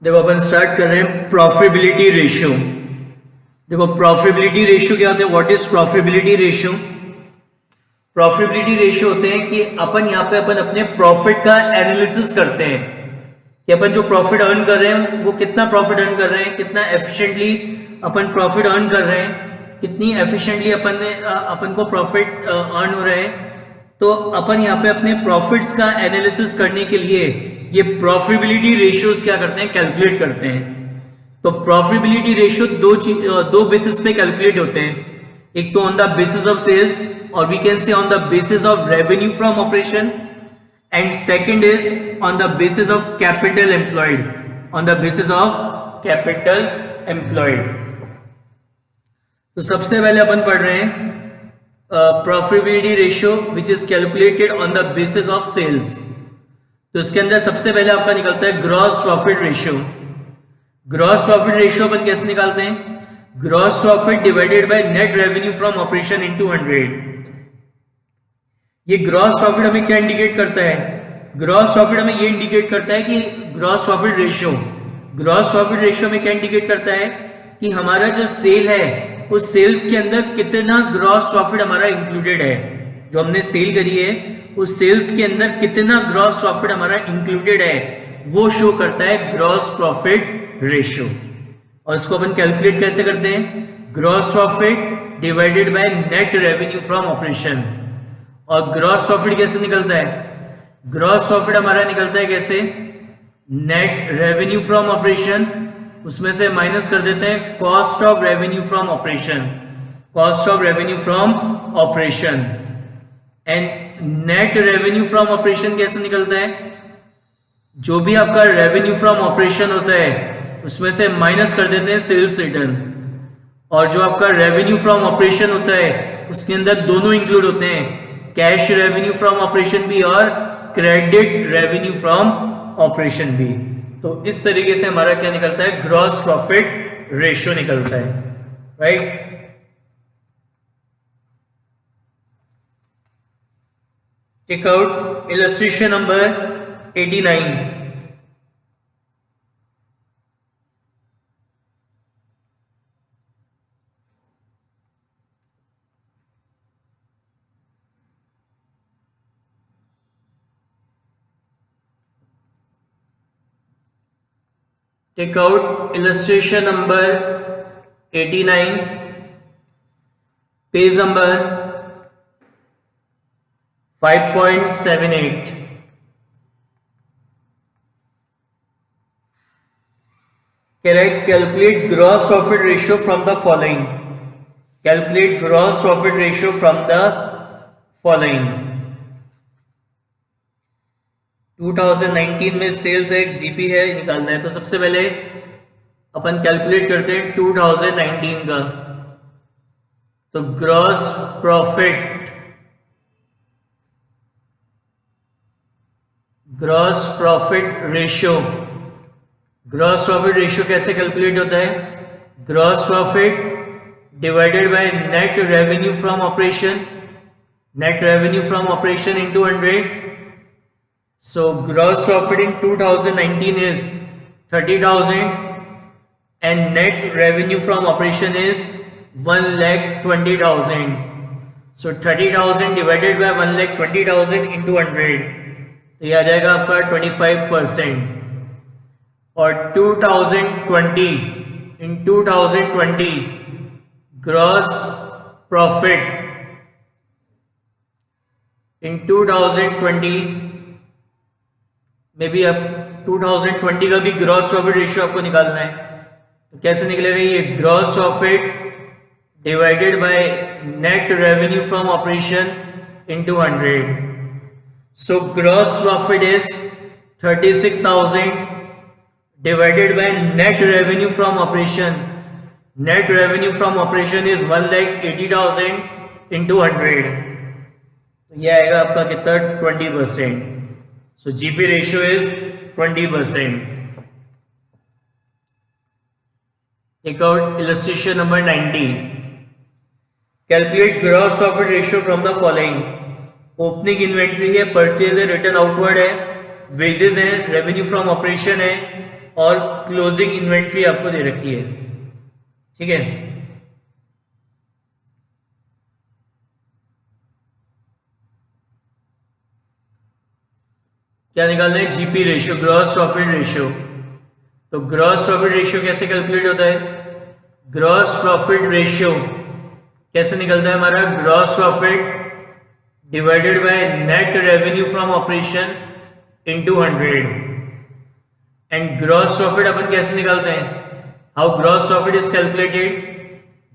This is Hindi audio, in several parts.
देखो अपन स्टार्ट कर रहे हैं प्रॉफिटेबिलिटी रेशियो। देखो प्रॉफिटेबिलिटी रेशियो क्या होता है, what is profitability ratio. Profitability ratio होते हैं कि अपन यहाँ पे अपन अपने प्रॉफिट का एनालिसिस करते हैं कि अपन जो प्रॉफिट अर्न कर रहे हैं वो कितना प्रॉफिट अर्न कर रहे हैं, कितना एफिशिएंटली अपन प्रॉफिट अर्न कर रहे हैं, कितनी एफिशिएंटली अपन को प्रॉफिट अर्न हो रहा है। तो अपन यहाँ पे अपने प्रॉफिट्स का एनालिसिस करने के लिए ये प्रॉफिटेबिलिटी रेशियोज क्या करते हैं, कैलकुलेट करते हैं। तो प्रॉफिटेबिलिटी रेशियो दो बेसिस पे कैलकुलेट होते हैं, एक तो on the basis of sales और we can say on the basis of revenue from operation, and second is on the basis of capital employed, on the basis of capital employed. तो सबसे पहले अपन पढ़ रहे हैं profitability ratio which is calculated on the basis of sales. तो इसके अंदर सबसे पहले आपका निकलता है gross profit ratio. Gross profit ratio अपन कैसे निकालते हैं, gross profit divided by net revenue from operation into 100। ये ग्रॉस प्रॉफिट हमें क्या इंडिकेट करता है, ग्रॉस प्रॉफिट हमें ये इंडिकेट करता है कि gross profit ratio, gross profit ratio में क्या इंडिकेट करता है कि हमारा जो सेल है उस सेल्स के अंदर कितना ग्रॉस प्रॉफिट हमारा इंक्लूडेड है, जो हमने सेल करी है उस सेल्स के अंदर कितना ग्रॉस प्रॉफिट हमारा इंक्लूडेड है, वो शो करता है ग्रॉस प्रॉफिट रेशियो। और इसको अपन कैलकुलेट कैसे करते हैं, gross profit divided by net revenue from operation. और ग्रॉस प्रॉफिट कैसे निकलता है, ग्रॉस प्रॉफिट हमारा निकलता है कैसे, नेट रेवेन्यू फ्रॉम ऑपरेशन, उसमें से माइनस कर देते हैं cost of revenue from operation, cost of revenue from operation. And net revenue from operation कैसे निकलता है, जो भी आपका रेवेन्यू फ्रॉम ऑपरेशन होता है उसमें से माइनस कर देते हैं सेल्स रिटर्न, और जो आपका रेवेन्यू फ्रॉम ऑपरेशन होता है उसके अंदर दोनों इंक्लूड होते हैं, कैश रेवेन्यू फ्रॉम ऑपरेशन भी और क्रेडिट रेवेन्यू फ्रॉम ऑपरेशन भी। तो इस तरीके से हमारा क्या निकलता है, ग्रॉस प्रॉफिट रेशियो निकलता है, right. Take out illustration number 89। Take out illustration number 89, page number 5.78. Correct. Calculate gross profit ratio from the following. Calculate gross profit ratio from the following. 2019 में सेल्स है, जीपी है, निकालना है। तो सबसे पहले अपन कैलकुलेट करते हैं 2019 का। तो gross profit, gross profit ratio, gross profit ratio कैसे कैलकुलेट होता है, gross profit divided by net revenue from operation, net revenue from operation into 100। So gross profit in 2019 is 30,000 and net revenue from operation is 1,20,000. So 30,000 divided by 1,20,000 into 100, तो ये आ जाएगा आपका 25%। और 2020 in 2020 gross profit in 2020 में भी अब 2020 का भी ग्रॉस प्रॉफिट रेशियो आपको निकालना है। तो कैसे निकलेगा, ये gross profit divided by net revenue from operation into 100। So gross profit is 36,000 divided by net revenue from operation, net revenue from operation is 1,80,000 into 100। तो ये आएगा आपका कितना, 20%। So GP ratio is 20%. Take out illustration number 90. Calculate gross profit ratio from the following. Opening inventory है, परचेज है, रिटर्न आउटवर्ड है, वेजेस है, रेवेन्यू फ्रॉम ऑपरेशन है और क्लोजिंग इन्वेंट्री आपको दे रखी है, ठीक है। क्या निकालना है? GP ratio, gross profit ratio. तो ग्रॉस प्रॉफिट रेशियो कैसे कैलकुलेट होता है? ग्रॉस प्रॉफिट रेशियो कैसे निकलता है हमारा? Gross profit divided by net revenue from operation into 100। And gross profit अपन कैसे निकालते हैं? How gross profit is calculated?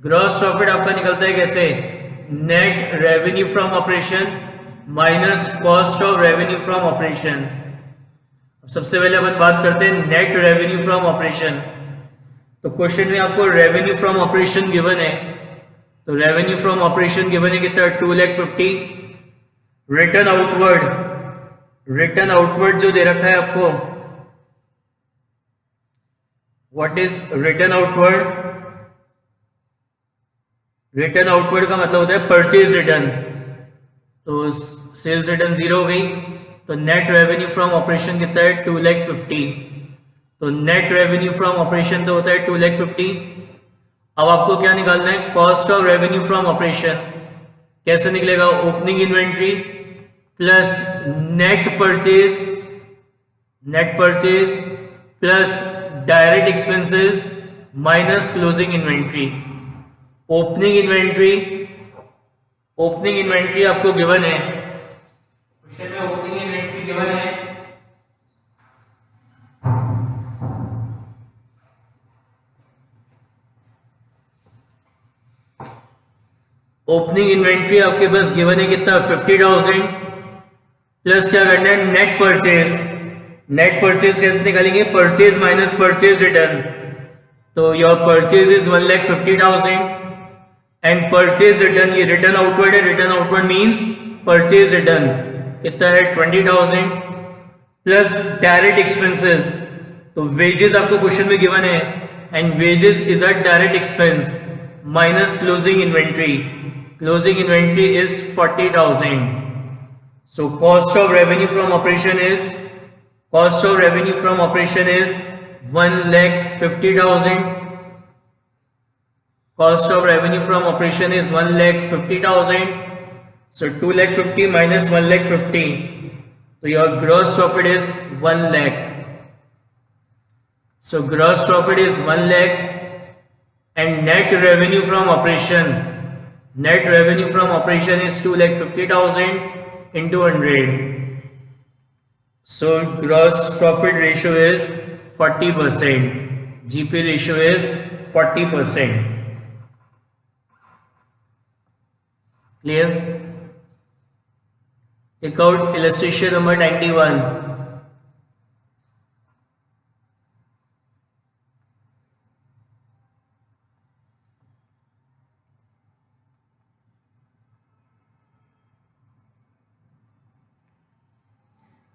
Gross profit आपका निकलता है कैसे? Net revenue from operation minus cost of revenue from operation. अब सबसे पहले अपन बात करते हैं नेट रेवेन्यू फ्रॉम ऑपरेशन। तो क्वेश्चन में आपको रेवेन्यू फ्रॉम ऑपरेशन गिवन है, तो रेवेन्यू फ्रॉम ऑपरेशन गिवन है कितना? 2,50,000। रिटर्न आउटवर्ड जो दे रखा है आपको, what is return outward? Return outward का मतलब होता है परचेज रिटर्न। तो सेल्स रिटर्न 0 हो गई, तो नेट रेवेन्यू फ्रॉम ऑपरेशन कितना है? 2,50,000। तो नेट रेवेन्यू फ्रॉम ऑपरेशन तो होता है 2,50,000। अब आपको क्या निकालना है? Cost of revenue from operation. कैसे निकलेगा? Opening inventory plus net purchase plus direct expenses minus closing inventory. Opening inventory आपको गिवन है, क्वेश्चन में ओपनिंग इन्वेंट्री गिवन है। ओपनिंग इन्वेंट्री आपके पास गिवन है कितना? 50,000 प्लस क्या करना है? नेट परचेज कैसे निकालेंगे? Purchase minus purchase return. तो your purchase is 1,50,000 and purchase return, ये रिटर्न आउटवर्ड है, return outward means purchase return कितना है? 20,000 प्लस डायरेक्ट एक्सपेंसेस। तो वेजेस आपको क्वेश्चन में गिवन है and wages is a direct expense minus closing inventory is 40,000. So cost of revenue from operation is 1,50,000. Cost of revenue from operation is 1,50,000. So 2,50,000 minus 1,50,000. So your gross profit is 1 lakh. So gross profit is 1 lakh and net revenue from operation is 2,50,000 into 100. So gross profit ratio is 40%. GP ratio is 40%. Clear? Take out illustration number 91.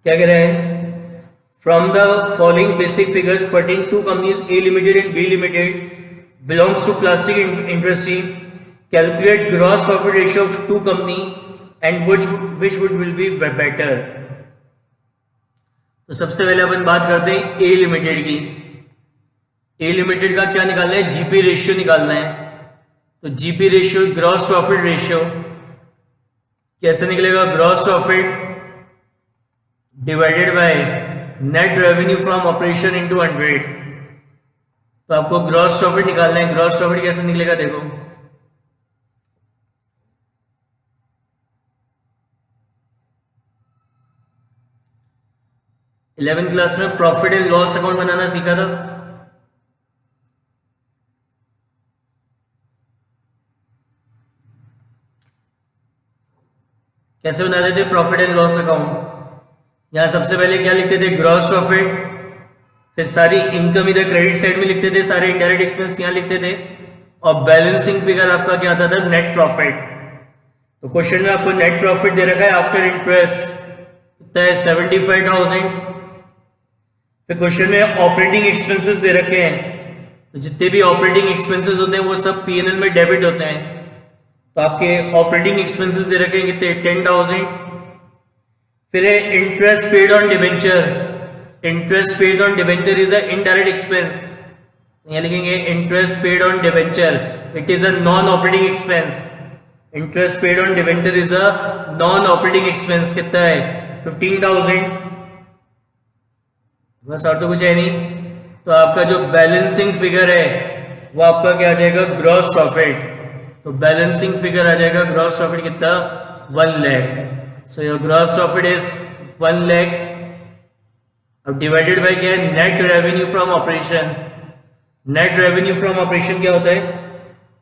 क्या कह रहा है? From the following basic figures pertaining to companies A limited and B limited belongs to plastic industry, calculate gross profit ratio of two company and which would will be better. तो सबसे पहले अपन बात करते हैं ए लिमिटेड की। ए लिमिटेड का क्या निकालना है? जीपी रेशियो निकालना है। तो GP ratio, gross profit ratio कैसे निकलेगा? Gross profit divided by net revenue from operation into 100। तो आपको ग्रॉस प्रॉफिट निकालना है। ग्रॉस प्रॉफिट कैसे निकलेगा? देखो, इलेवेंथ क्लास में प्रॉफिट एंड लॉस अकाउंट बनाना सीखा था। कैसे बनाते थे प्रॉफिट एंड लॉस अकाउंट? यहां सबसे पहले क्या लिखते थे? ग्रॉस प्रॉफिट, फिर सारी इनकम इधर क्रेडिट साइड में लिखते थे, सारे इनडायरेक्ट एक्सपेंस यहां लिखते थे, और बैलेंसिंग फिगर आपका क्या आता था? Net profit. तो क्वेश्चन में आपको नेट प्रॉफिट दे रखा है आफ्टर इंटरेस्ट कितना है? 75,000। फिर क्वेश्चन में ऑपरेटिंग एक्सपेंसेस दे रखे हैं, तो जितने भी ऑपरेटिंग एक्सपेंसेस होते हैं वो सब पीएनएल में डेबिट होते हैं। तो आपके ऑपरेटिंग एक्सपेंसेस दे रखे हैं कितने? 10,000। फिर है interest paid on debenture, interest paid on debenture is a indirect expense, यहाँ लिखेंगे interest paid on debenture it is a non operating expense. Interest paid on debenture is a non operating expense. कितना है 15,000, बस और तो कुछ है नहीं। तो आपका जो बैलेंसिंग फिगर है वो आपका क्या आ जाएगा ग्रॉस प्रॉफिट। तो बैलेंसिंग फिगर आ जाएगा ग्रॉस प्रॉफिट कितना 1 lakh. So your gross profit is 1 lakh. अब डिवाइडेड बाय क्या है net revenue from operation. Net revenue from operation क्या होता है,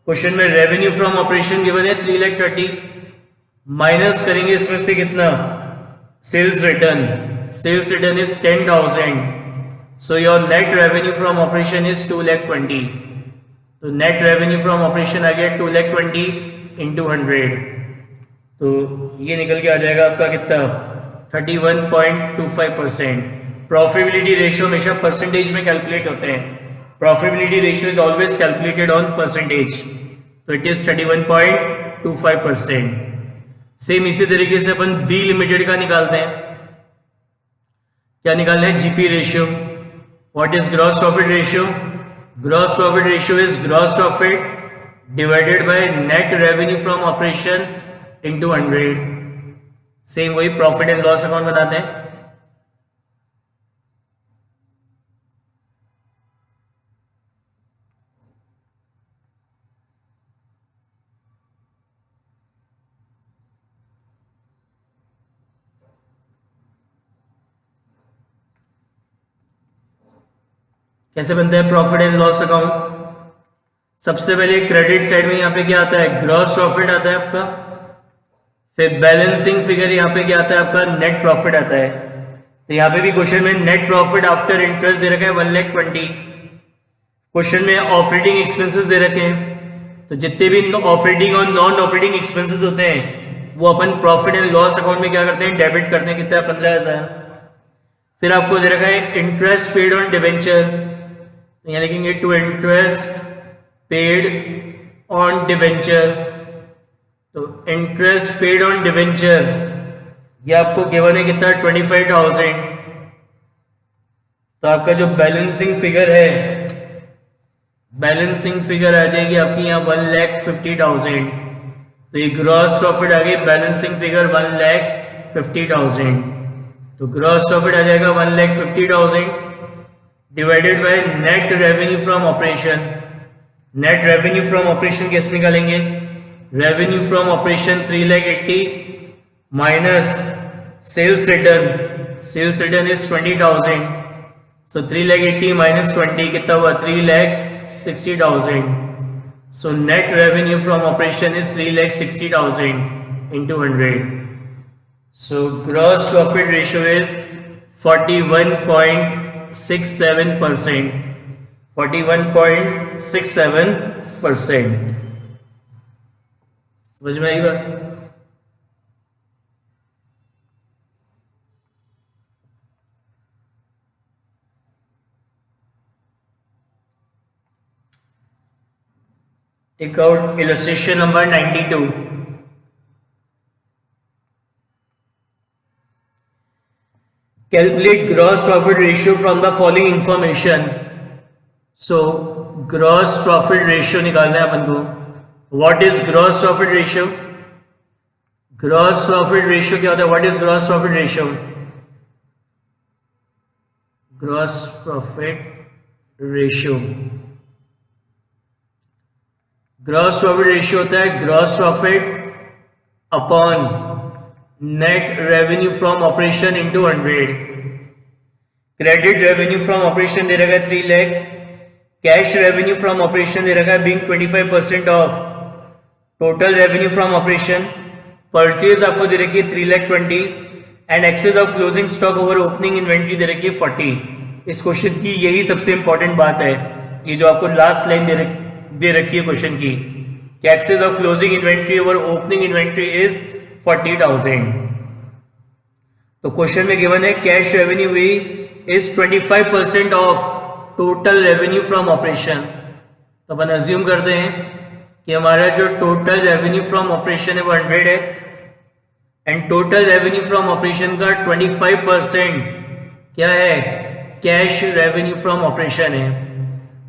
क्वेश्चन में रेवेन्यू फ्रॉम ऑपरेशन गिवन है 3,30,000, माइनस करेंगे इसमें से कितना sales return. Sales return is 10,000, so your net revenue from operation is 2,20,000। तो नेट रेवेन्यू फ्रॉम ऑपरेशन आ गया 2,20,000 इंटू 100, तो ये निकल के आ जाएगा आपका कितना 31.25%। प्रॉफिटेबिलिटी रेशियो हमेशा परसेंटेज में कैलकुलेट होते हैं। Profitability ratio is always calculated on percentage, तो इट इज 31.25%। सेम इसी तरीके से अपन बी लिमिटेड का निकालते हैं। क्या निकालना है GP ratio. What is gross profit ratio, gross profit ratio is gross profit divided by net revenue from operation into 100। Same वही प्रॉफिट एंड लॉस अकाउंट बनाते हैं। कैसे बनता है प्रॉफिट एंड लॉस अकाउंट। सबसे पहले क्रेडिट साइड में यहाँ पे क्या आता है ग्रॉस प्रॉफिट आता है आपका, फिर बैलेंसिंग फिगर यहाँ पे क्या आता है आपका नेट प्रॉफिट आता है। तो यहाँ पे भी क्वेश्चन में नेट प्रॉफिट आफ्टर इंटरेस्ट दे रखा है 1,20,000। क्वेश्चन में ऑपरेटिंग एक्सपेंसेस दे रखे हैं, तो जितने भी ऑपरेटिंग और नॉन ऑपरेटिंग एक्सपेंसेस होते हैं वो अपन प्रॉफिट एंड लॉस अकाउंट में क्या करते हैं डेबिट करते हैं। कितना 15,000। फिर आपको दे रखा है इंटरेस्ट पेड ऑन डिबेंचर, तो यहाँ लिखेंगे to interest paid on debenture. तो इंटरेस्ट पेड ऑन डिबेंचर ये आपको गिवन है कितना 25,000। तो आपका जो बैलेंसिंग फिगर है, बैलेंसिंग फिगर आ जाएगी आपकी यहाँ 1,50,000। तो ये ग्रॉस प्रॉफिट आ गई, बैलेंसिंग फिगर 1,50,000। तो ग्रॉस प्रॉफिट आ जाएगा 1,50,000 divided by net revenue from operation. Net revenue from operation कैसे निकालेंगे, revenue from operation 3,80,000 minus sales return. Sales return is 20,000, so 3,80,000 minus 20 कितना हुआ 3,60,000। So net revenue from operation is 3,60,000 into 100। So gross profit ratio is 41.67%, 41.67%। समझ में आई बात। Take out illustration number 92। Calculate gross profit ratio from the following information. So gross profit ratio निकालना है अपन को। What is gross profit ratio? Gross profit ratio क्या होता है? What is gross profit ratio? Gross profit ratio. Gross profit ratio होता है gross profit upon net revenue from operation into 100। Credit revenue from operation दे रखा है 3 lakh, cash revenue from operation दे रखा है being 25% of total revenue from operation. Purchase आपको दे रखी है 3,20,000 and excess of closing stock over opening inventory दे रखी है 40। इस क्वेश्चन की यही सबसे इंपॉर्टेंट बात है, ये जो आपको लास्ट लाइन दे रखी है क्वेश्चन की, कि excess of closing inventory over opening inventory is 40,000। तो क्वेश्चन में गिवन है कैश रेवेन्यू भी is 25% of total revenue from operation. तो अपन अज्यूम करते हैं कि हमारा जो टोटल रेवेन्यू फ्रॉम ऑपरेशन है वो 100 है and total revenue from operation का 25% क्या है, कैश रेवेन्यू फ्रॉम ऑपरेशन है।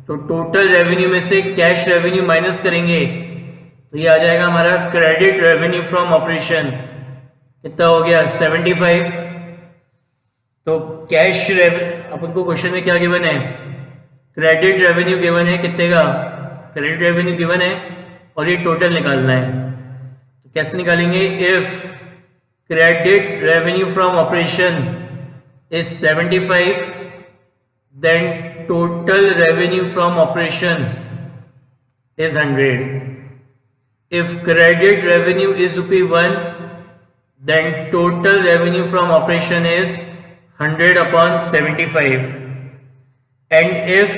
तो टोटल रेवेन्यू में से कैश रेवेन्यू माइनस करेंगे तो ये आ जाएगा हमारा क्रेडिट रेवेन्यू फ्रॉम ऑपरेशन। कितना हो गया, 75। तो कैश अपन को क्वेश्चन में क्या गिवन है, क्रेडिट रेवेन्यू गिवन है, कितने का, क्रेडिट रेवेन्यू गिवन है और ये टोटल निकालना है। तो कैसे निकालेंगे, if credit revenue from operation is 75, then total revenue from operation is 100. If credit revenue is ₹1, then total revenue from operation is 100 upon 75. And if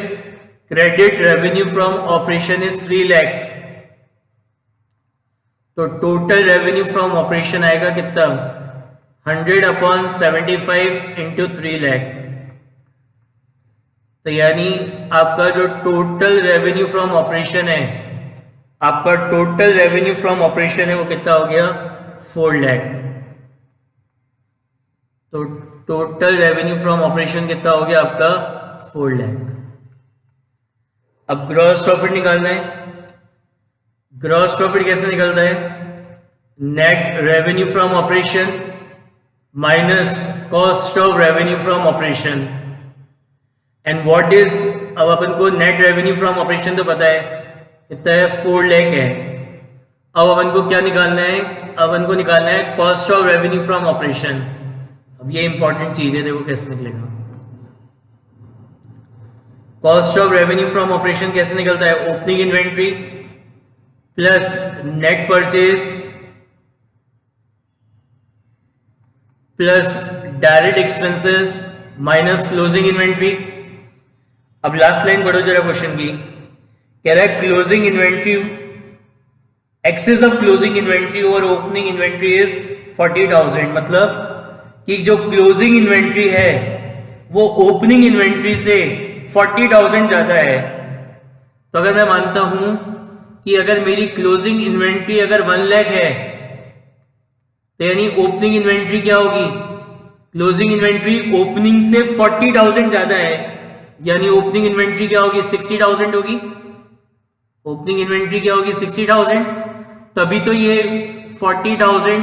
credit revenue from operation is 3 lakh, तो total revenue from operation आएगा कितना, 100 upon 75 into 3 lakh। तो यानी आपका जो टोटल रेवेन्यू फ्रॉम ऑपरेशन है, आपका टोटल रेवेन्यू फ्रॉम ऑपरेशन है वो कितना हो गया, 4 लाख। तो टोटल रेवेन्यू फ्रॉम ऑपरेशन कितना हो गया आपका, 4 लाख। अब ग्रॉस प्रॉफिट निकालना है। ग्रॉस प्रॉफिट कैसे निकलता है, net revenue from operation minus cost of revenue from operation. And what is, अब अपन को नेट रेवेन्यू फ्रॉम ऑपरेशन तो पता है कितना है, 4 लाख है। अब अपन को क्या निकालना है, अपन को निकालना है cost of revenue from operation. अब ये इंपॉर्टेंट चीज है, देखो कैसे निकलेगा। Cost of revenue from operation कैसे निकलता है, opening inventory plus net purchase plus direct expenses minus closing inventory. अब लास्ट लाइन पढ़ो जरा क्वेश्चन की, कह रहा है closing inventory, excess of closing inventory over opening inventory is 40,000। मतलब कि जो क्लोजिंग इन्वेंट्री है वो ओपनिंग इन्वेंट्री से 40,000 ज्यादा है। तो अगर मैं मानता हूं कि अगर मेरी क्लोजिंग इन्वेंट्री अगर 1 लाख है, तो यानी ओपनिंग इन्वेंट्री क्या होगी, क्लोजिंग इन्वेंट्री ओपनिंग से 40,000 ज्यादा है, यानी ओपनिंग इन्वेंट्री क्या होगी, 60,000 होगी। ओपनिंग इन्वेंट्री क्या होगी, 60,000। तभी तो ये 40,000,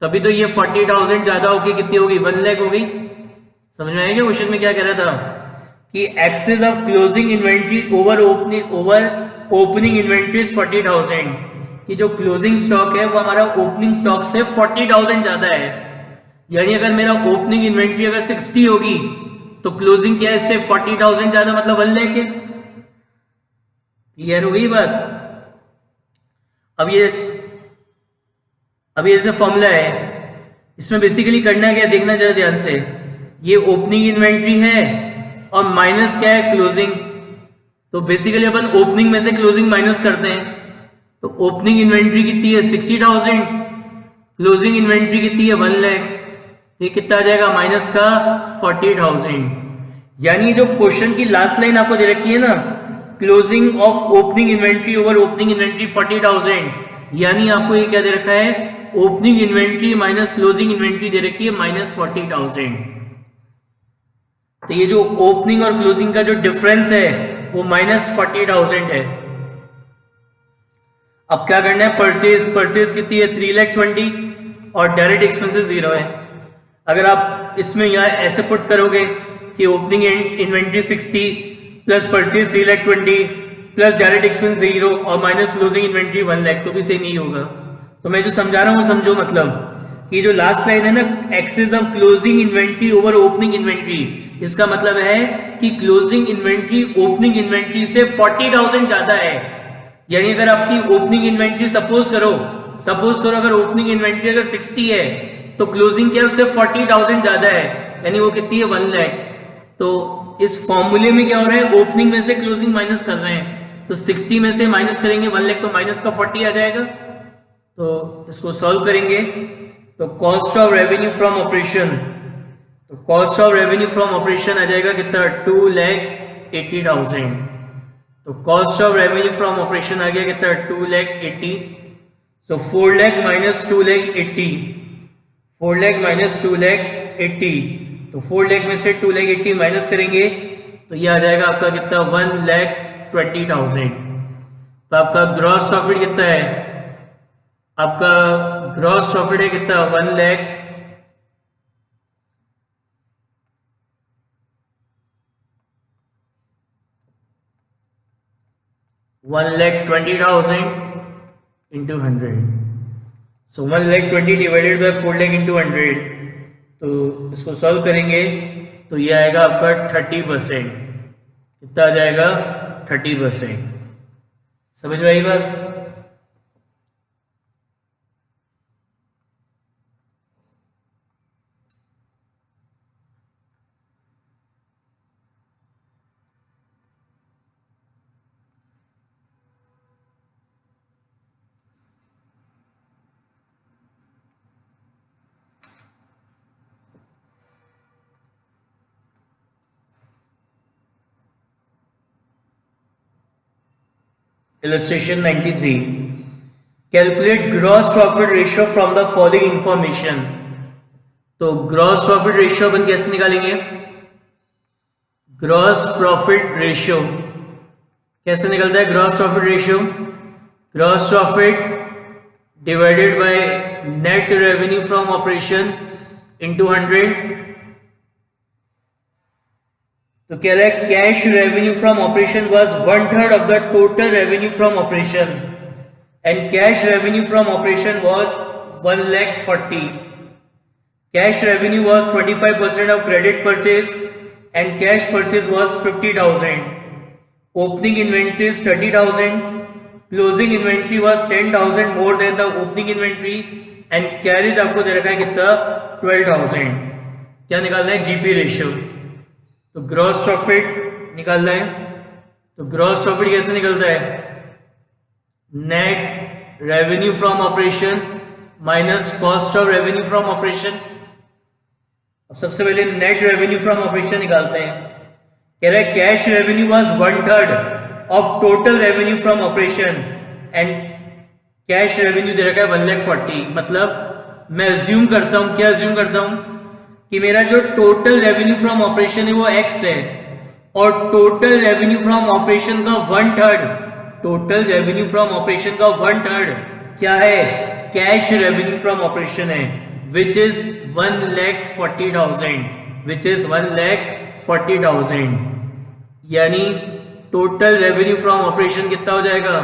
तभी तो ये 40,000 ज्यादा होगी, कितनी होगी, 1 लाख हो गई। समझ में आएगा क्वेश्चन में क्या कह रहा था कि excess of closing inventory over opening inventory 40,000, कि जो क्लोजिंग स्टॉक है वो हमारा ओपनिंग स्टॉक से 40,000 ज्यादा है। यानी अगर मेरा ओपनिंग इन्वेंट्री अगर 60 होगी तो क्लोजिंग क्या है, इससे 40,000 ज्यादा, मतलब 1 लाख है। क्लियर हो गई बात। अब ये जैसे फॉर्मूला है, इसमें बेसिकली करना क्या, देखना जरा ध्यान से। ये ओपनिंग इन्वेंट्री है और माइनस क्या है, क्लोजिंग। तो बेसिकली अपन ओपनिंग में से क्लोजिंग माइनस करते हैं। तो ओपनिंग इन्वेंट्री कितनी है, 60,000, क्लोजिंग इन्वेंट्री कितनी है, 1 लाख। ये कितना आ जाएगा, माइनस का 40,000। यानी जो क्वेश्चन की लास्ट लाइन आपको दे रखी है ना, closing of opening inventory over opening inventory 40,000, यानी आपको ये क्या दे रखा है, opening inventory minus closing inventory दे रखी है माइनस 40,000। तो ये जो ओपनिंग और क्लोजिंग का जो डिफरेंस है वो माइनस 40,000 है। अब क्या करना है, परचेज कितनी है, 3,20,000 और डायरेक्ट एक्सपेंसेस 0 है। अगर आप इसमें यहाँ ऐसे पुट करोगे कि opening inventory 60 plus purchase 3,20,000 plus direct expense 0 और माइनस क्लोजिंग इन्वेंट्री 1 लाख, तो भी सही नहीं होगा। तो मैं जो समझा रहा हूँ समझो, मतलब कि जो लास्ट लाइन है ना, excess of closing inventory over opening inventory, इसका मतलब है कि क्लोजिंग इन्वेंट्री ओपनिंग इन्वेंट्री से 40,000 ज्यादा है। यानी अगर आपकी ओपनिंग इन्वेंट्री सपोज करो अगर ओपनिंग इन्वेंट्री अगर 60 है तो क्लोजिंग क्या है, उससे 40,000 ज्यादा है, यानी वो कितनी है, 1 लाख। तो इस फॉर्मूले में क्या हो रहा है, ओपनिंग में से क्लोजिंग माइनस कर रहे हैं, तो 60 में से माइनस करेंगे 1 लाख, तो माइनस का 40 आ जाएगा। तो इसको सॉल्व करेंगे तो cost of revenue from operation, तो cost of revenue from operation आ जाएगा कितना, 2,80,000। तो cost of revenue from operation आ गया कितना, 2,80,000। So 4 lakh minus 2,80,000, 4 lakh minus 2 lakh 80, तो 4 लाख में से 2 लाख 80 माइनस करेंगे तो ये आ जाएगा आपका कितना 1,20,000। तो आपका ग्रॉस प्रॉफिट कितना है, आपका ग्रॉस प्रॉफिट है कितना 1,20,000 into 100. So 1,20,000 divided by 4 lakh into 100, तो इसको सॉल्व करेंगे तो ये आएगा आपका 30%। कितना आ जाएगा 30%। समझ में आई बात? Illustration 93. Calculate gross profit ratio from the following information. तो ग्रॉस प्रॉफिट रेशियो अपन कैसे निकालेंगे? ग्रॉस प्रॉफिट रेशियो कैसे निकलता है? Gross profit ratio, gross profit divided by net revenue from operation into 100। तो कह रहा है cash revenue from operation was 1/3 of the total revenue from operation and cash revenue from operation was 1,40,000। Cash revenue was 25% of credit purchase and cash purchase was 50,000। Opening inventory 30,000, closing inventory was 10,000 more than the opening inventory and carriage आपको दे रखा है कितना 12,000। क्या निकालना है? GP ratio. तो ग्रॉस प्रॉफिट निकालना है, तो ग्रॉस प्रॉफिट कैसे निकलता है? Net revenue from operation minus cost of revenue from operation. अब सबसे पहले नेट रेवेन्यू फ्रॉम ऑपरेशन निकालते हैं। कह रहा है cash revenue was 1/3 of total revenue from operation and cash revenue दे रखा है 1,40,000। मतलब मैं अज्यूम करता हूं, क्या अज्यूम करता हूं कि मेरा जो टोटल रेवेन्यू फ्रॉम ऑपरेशन है वो x है और टोटल रेवेन्यू फ्रॉम ऑपरेशन का 1/3, टोटल रेवेन्यू फ्रॉम ऑपरेशन का 1/3 क्या है? कैश रेवेन्यू फ्रॉम ऑपरेशन है विच इज 1,40,000, विच इज 1,40,000। यानी टोटल रेवेन्यू फ्रॉम ऑपरेशन कितना हो जाएगा?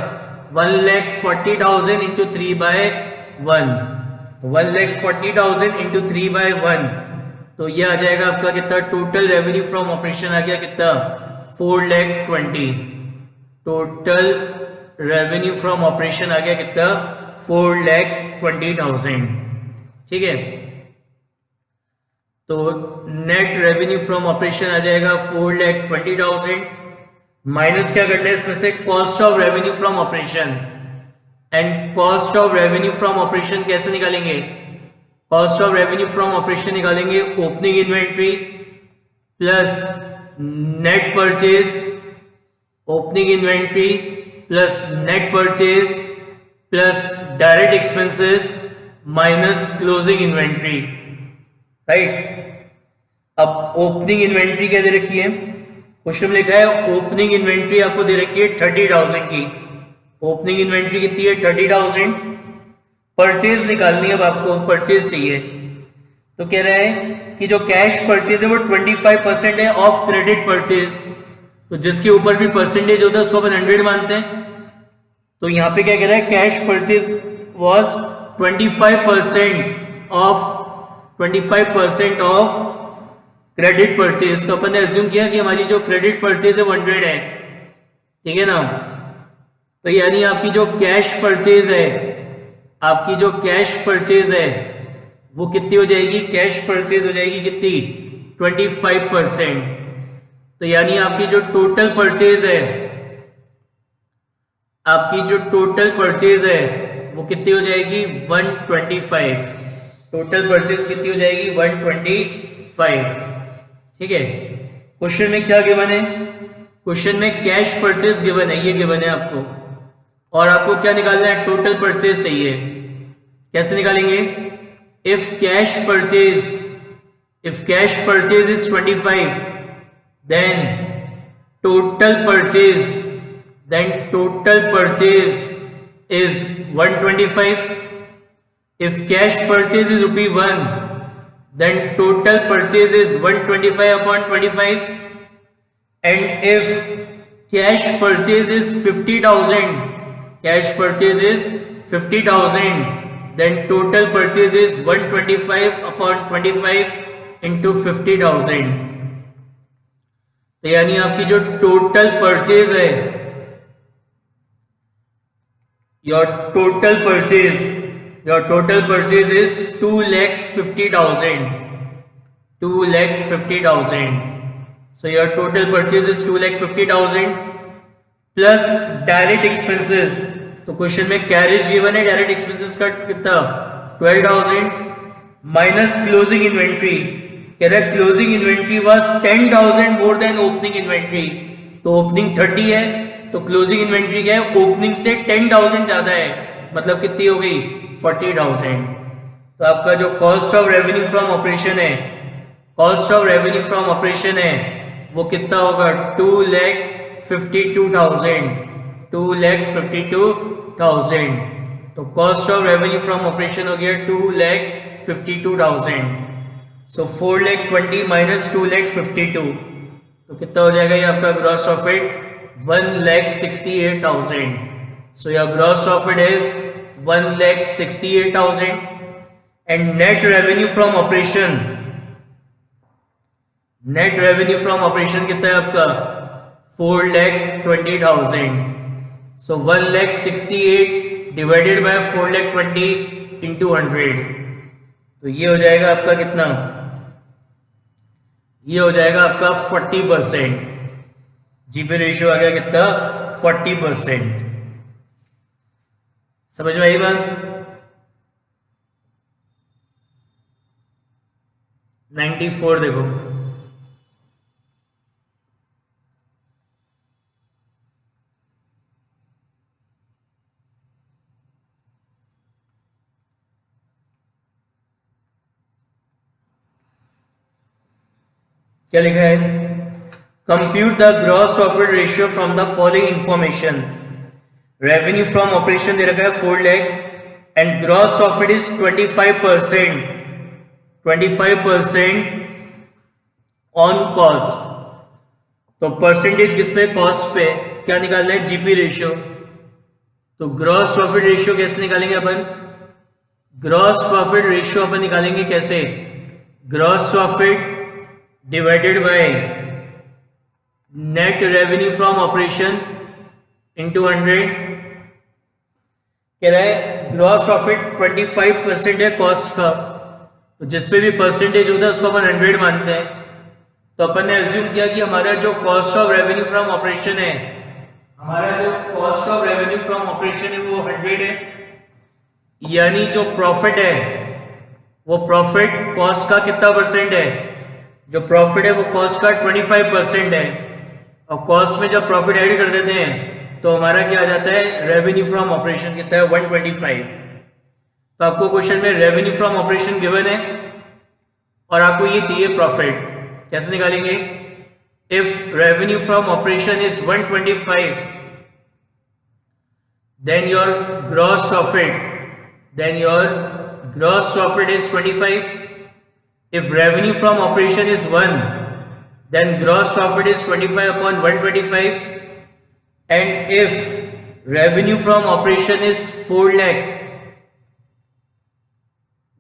1,40,000 इंटू 3/1, 1,40,000 इंटू 3/1, तो ये आ जाएगा आपका कितना? टोटल रेवेन्यू फ्रॉम ऑपरेशन आ गया कितना? 4,20,000। टोटल रेवेन्यू फ्रॉम ऑपरेशन आ गया कितना? 4,20,000। ठीक है, तो नेट रेवेन्यू फ्रॉम ऑपरेशन आ जाएगा 4,20,000 माइनस क्या करना है इसमें से? Cost of revenue from operation. And cost of revenue from operation कैसे निकालेंगे? Cost of revenue from operation निकालेंगे opening inventory plus net purchase, opening inventory plus net purchase plus direct expenses minus closing inventory. Right, अब ओपनिंग इन्वेंट्री क्या दे रखी है? क्वेश्चन में लिखा है ओपनिंग इन्वेंट्री आपको दे रखी है 30,000 की। ओपनिंग इन्वेंट्री कितनी है? 30,000। परचेज निकालनी है, अब आपको परचेज चाहिए। तो कह रहा है कि जो कैश परचेज है वो 25% है ऑफ क्रेडिट परचेज, तो जिसके ऊपर भी परसेंटेज होता है उसको अपन 100 मानते हैं। तो यहाँ पे क्या कह रहा है? Cash purchase was 25% of credit purchase. तो अपन ने अज्यूम किया कि हमारी जो क्रेडिट परचेज है 100 है, ठीक है ना? तो यानी आपकी जो कैश परचेज है, आपकी जो कैश परचेज है वो कितनी हो जाएगी? कैश परचेज हो जाएगी कितनी? 25%। तो यानी आपकी जो टोटल परचेज है, आपकी जो टोटल परचेज है वो कितनी हो जाएगी? 125। टोटल परचेज कितनी हो जाएगी? 125। ठीक है, क्वेश्चन में क्या गिवन है? क्वेश्चन में कैश परचेज गिवन है, ये गिवन है आपको, और आपको क्या निकालना है? टोटल परचेज चाहिए। कैसे निकालेंगे? If cash purchase If cash purchase is 25, then total purchase is 125. If cash purchase is rupee 1, then total purchase is 125 upon 25. And if cash purchase is 50,000, then total purchase is 125 upon 25 into 50,000. तो यानी आपकी जो टोटल परचेज है, your total purchase is 2,50,000. So your total purchase is 2,50,000 plus direct expenses. तो क्वेश्चन में कैरेज गिवन है, डायरेक्ट एक्सपेंसेस का कितना 12,000 माइनस क्लोजिंग इन्वेंट्री. कह रहा है closing inventory was 10,000 more than opening inventory. तो ओपनिंग 30 है, तो क्लोजिंग इन्वेंट्री क्या है, ओपनिंग से 10,000 ज्यादा है, मतलब कितनी हो गई 40,000. तो आपका जो cost of revenue from operation है, वो कितना होगा 2,52,000. तो cost of revenue from operation हो गया 2,52,000. सो 4,20,000 माइनस 2,52,000, तो कितना हो जाएगा ये आपका gross profit 1,68,000. So your gross profit is 1,68,000. And net revenue from operation कितना है आपका 4,20,000. सो 1,68,000 डिवाइडेड बाय 4,20,000 इंटू 100. तो ये हो जाएगा आपका कितना, ये हो जाएगा आपका 40%. जीपी रेशियो आ गया कितना 40%. समझ में आई बात. 94 देखो, क्या लिखा है, compute the gross profit ratio from the following information. Revenue from operation दे रखा है 4 lakh and gross profit is 25% on cost. तो परसेंटेज किस पे, कॉस्ट पे. क्या निकालना है, जीपी रेशियो. तो ग्रॉस प्रॉफिट रेशियो कैसे निकालेंगे अपन, ग्रॉस प्रॉफिट रेशियो अपन निकालेंगे कैसे, gross profit divided by net revenue from operation into 100. कह रहा है ग्रॉस प्रॉफिट 25% है कॉस्ट का, तो जिस पे भी परसेंटेज होता है उसको अपन 100 मानते हैं. तो अपन ने एज्यूम किया कि हमारा जो cost of revenue from operation है, वो 100 है. यानी जो प्रॉफिट है वो प्रॉफिट कॉस्ट का कितना परसेंट है, जो प्रॉफिट है वो कॉस्ट का 25% है. और कॉस्ट में जब प्रॉफिट ऐड कर देते हैं तो हमारा क्या आ जाता है, रेवेन्यू फ्रॉम ऑपरेशन कितना है 125. तो आपको क्वेश्चन में रेवेन्यू फ्रॉम ऑपरेशन गिवन है और आपको ये चाहिए प्रॉफिट. कैसे निकालेंगे, if revenue from operation is 125 then your gross profit is 25. If revenue from operation is 1, then gross profit is 25 upon 125. And if revenue from operation is 4 lakh,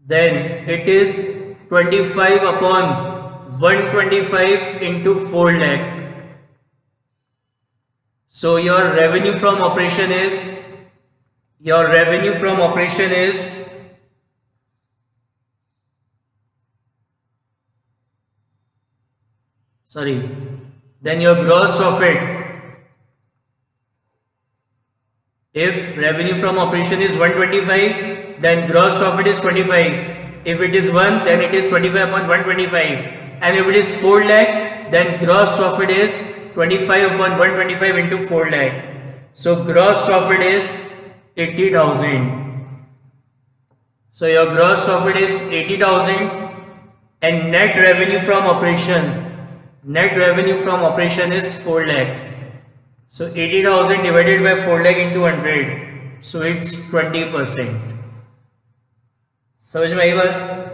then it is 25 upon 125 into 4 lakh. So your revenue from operation is then your gross profit, if revenue from operation is 125, then gross profit is 25. If it is 1, then it is 25 upon 125. And if it is 4 lakh, then gross profit is 25 upon 125 into 4 lakh. So gross profit is 80,000. So your gross profit is 80,000 and net revenue from operation is 4 lakh. So 80,000 divided by 4 lakh into 100, so it's 20%. समझ में आई बात?